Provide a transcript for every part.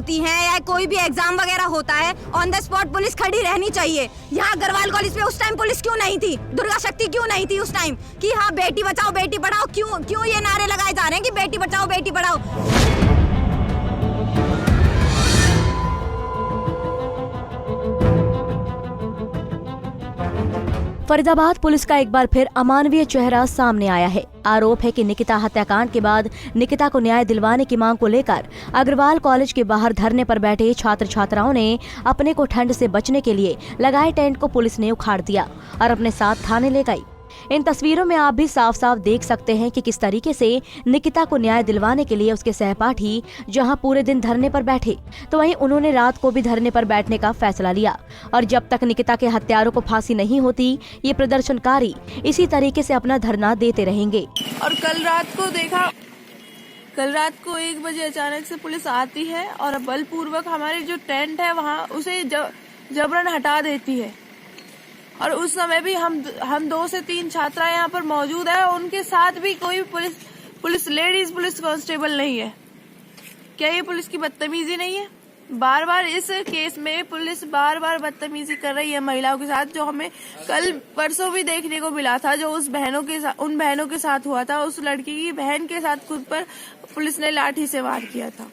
होती हैं या कोई भी एग्जाम वगैरह होता है, ऑन द स्पॉट पुलिस खड़ी रहनी चाहिए। यहाँ अग्रवाल कॉलेज पे उस टाइम पुलिस क्यों नहीं थी? दुर्गा शक्ति क्यों नहीं थी उस टाइम कि हाँ बेटी बचाओ बेटी पढ़ाओ? क्यों ये नारे लगाए जा रहे हैं कि बेटी बचाओ बेटी पढ़ाओ? फरीदाबाद पुलिस का एक बार फिर अमानवीय चेहरा सामने आया है। आरोप है कि निकिता हत्याकांड के बाद निकिता को न्याय दिलवाने की मांग को लेकर अग्रवाल कॉलेज के बाहर धरने पर बैठे छात्र छात्राओं ने अपने को ठंड से बचने के लिए लगाए टेंट को पुलिस ने उखाड़ दिया और अपने साथ थाने ले गई। इन तस्वीरों में आप भी साफ साफ देख सकते हैं कि किस तरीके से निकिता को न्याय दिलवाने के लिए उसके सहपाठी जहां पूरे दिन धरने पर बैठे, तो वहीं उन्होंने रात को भी धरने पर बैठने का फैसला लिया। और जब तक निकिता के हत्यारों को फांसी नहीं होती, ये प्रदर्शनकारी इसी तरीके से अपना धरना देते रहेंगे। और कल रात को 1 बजे अचानक से पुलिस आती है और बलपूर्वक हमारे जो टेंट है वहाँ उसे जबरन हटा देती है। और उस समय भी हम 2 से 3 छात्रा यहाँ पर मौजूद है, उनके साथ भी कोई लेडीज पुलिस कांस्टेबल नहीं है। क्या ये पुलिस की बदतमीजी नहीं है? बार बार इस केस में पुलिस बार बदतमीजी कर रही है महिलाओं के साथ, जो हमें कल परसों भी देखने को मिला था। जो उन बहनों के साथ हुआ था, उस लड़की की बहन के साथ खुद पर पुलिस ने लाठी से वार किया था।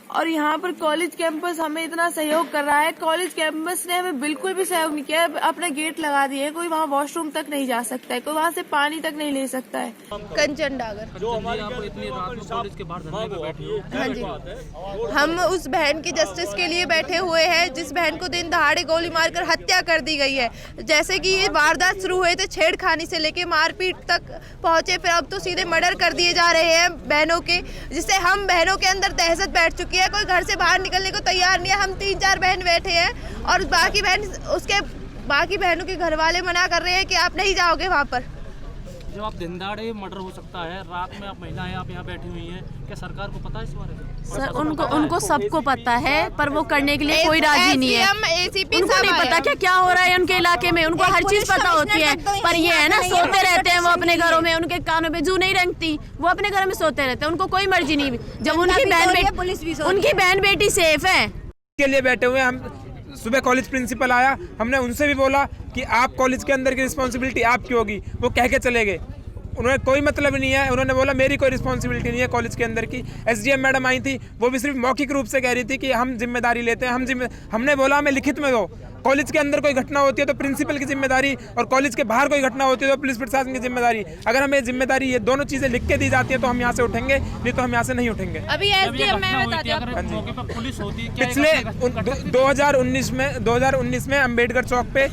और यहाँ पर कॉलेज कैंपस हमें इतना सहयोग कर रहा है, कॉलेज कैंपस ने हमें बिल्कुल भी सहयोग नहीं किया। अपने गेट लगा दिए, कोई वहाँ वॉशरूम तक नहीं जा सकता है, कोई वहाँ से पानी तक नहीं ले सकता है। कंचन डागर जो हमारी इतनी रात में कॉलेज के बाहर धरने पे बैठी हो। हाँ जी, हम उस बहन की जस्टिस के लिए बैठे हुए हैं जिस बहन को दिन दहाड़े गोली मारकर हत्या कर दी गई है। जैसे कि ये वारदात शुरू हुए थे छेड़खानी से लेके मारपीट तक पहुंचे, फिर अब तो सीधे मर्डर कर दिए जा रहे हैं बहनों के, जिससे हम बहनों के अंदर दहशत बैठ चुकी है। कोई घर से बाहर निकलने को तैयार नहीं है। हम 3-4 बहन बैठे हैं और बाकी बहनों के घर वाले मना कर रहे हैं कि आप नहीं जाओगे वहाँ पर। जब आप दिन दहाड़े मर्डर हो सकता है, रात में आप महिलाएं आप यहाँ बैठी हुई हैं, क्या सरकार को पता है इस बारे में? सर उनको सबको पता है, पर वो करने के लिए कोई राजी नहीं है। उनको नहीं पता क्या हो रहा है उनके इलाके में, उनको हर चीज पता होती है। पर ये है ना, सोते रहते हैं वो अपने घरों में, उनके कानों में जू नहीं रंगती, वो अपने घरों में सोते रहते हैं, उनको कोई मर्जी नहीं। जब उनकी बहन बेटी सेफ है के लिए बैठे हुए हम। सुबह कॉलेज प्रिंसिपल आया, हमने उनसे भी बोला कि आप कॉलेज के अंदर की रिस्पॉन्सिबिलिटी आपकी होगी, वो कह के चले गए। उन्होंने कोई मतलब नहीं है, उन्होंने बोला मेरी कोई रिस्पॉन्सिबिलिटी नहीं है कॉलेज के अंदर की। एसडीएम मैडम आई थी, वो भी सिर्फ मौखिक रूप से कह रही थी कि हम जिम्मेदारी लेते हैं, हमने बोला हमें लिखित में दो। कॉलेज के अंदर कोई घटना होती है तो प्रिंसिपल की जिम्मेदारी, और कॉलेज के बाहर कोई घटना होती है तो पुलिस प्रशासन की जिम्मेदारी। अगर हमें जिम्मेदारी ये दोनों चीजें लिख के दी जाती है तो हम यहाँ से उठेंगे, नहीं तो हम यहाँ से नहीं उठेंगे। अभी एसडीएम मैं बता पिछले 2019 में अम्बेडकर चौक पे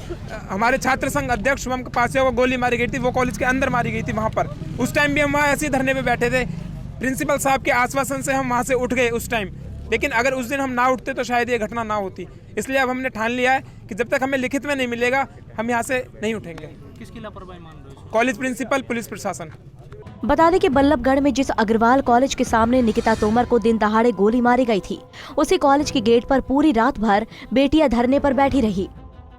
हमारे छात्र संघ अध्यक्ष शुभम पासिया को गोली मारी गई थी। वो कॉलेज के अंदर मारी गई थी वहाँ पर। उस टाइम भी हम वहाँ ऐसे ही धरने पे बैठे थे। प्रिंसिपल साहब के आश्वासन से हम वहाँ से उठ गए उस टाइम, लेकिन अगर उस दिन हम ना उठते तो शायद ये घटना ना होती। इसलिए अब हमने ठान लिया है कि जब तक हमें लिखित में नहीं मिलेगा हम यहाँ से नहीं उठेंगे। किसकी लापरवाही मान रहे हो? कॉलेज प्रिंसिपल, पुलिस प्रशासन। बता दें कि बल्लभगढ़ में जिस अग्रवाल कॉलेज के सामने निकिता तोमर को दिन दहाड़े गोली मारी गई थी, उसी कॉलेज के गेट पर पूरी रात भर बेटियां धरने पर बैठी रही।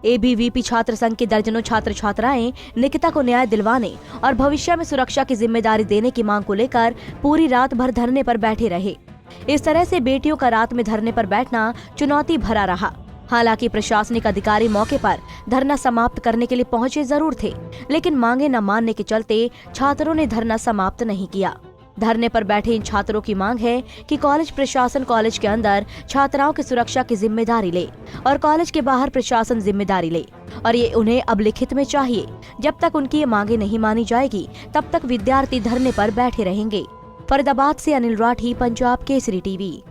एबीवीपी छात्र संघ के दर्जनों छात्र छात्राएं निकिता को न्याय दिलवाने और भविष्य में सुरक्षा की जिम्मेदारी देने की मांग को लेकर पूरी रात भर धरने पर बैठे रहे। इस तरह से बेटियों का रात में धरने पर बैठना चुनौती भरा रहा। हालांकि प्रशासनिक अधिकारी मौके पर धरना समाप्त करने के लिए पहुंचे जरूर थे, लेकिन मांगे न मानने के चलते छात्रों ने धरना समाप्त नहीं किया। धरने पर बैठे इन छात्रों की मांग है कि कॉलेज प्रशासन कॉलेज के अंदर छात्राओं की सुरक्षा की जिम्मेदारी ले और कॉलेज के बाहर प्रशासन जिम्मेदारी ले, और ये उन्हें अब लिखित में चाहिए। जब तक उनकी ये मांगे नहीं मानी जाएगी तब तक विद्यार्थी धरने पर बैठे रहेंगे। फरीदाबाद से अनिल राठी, पंजाब केसरी टीवी।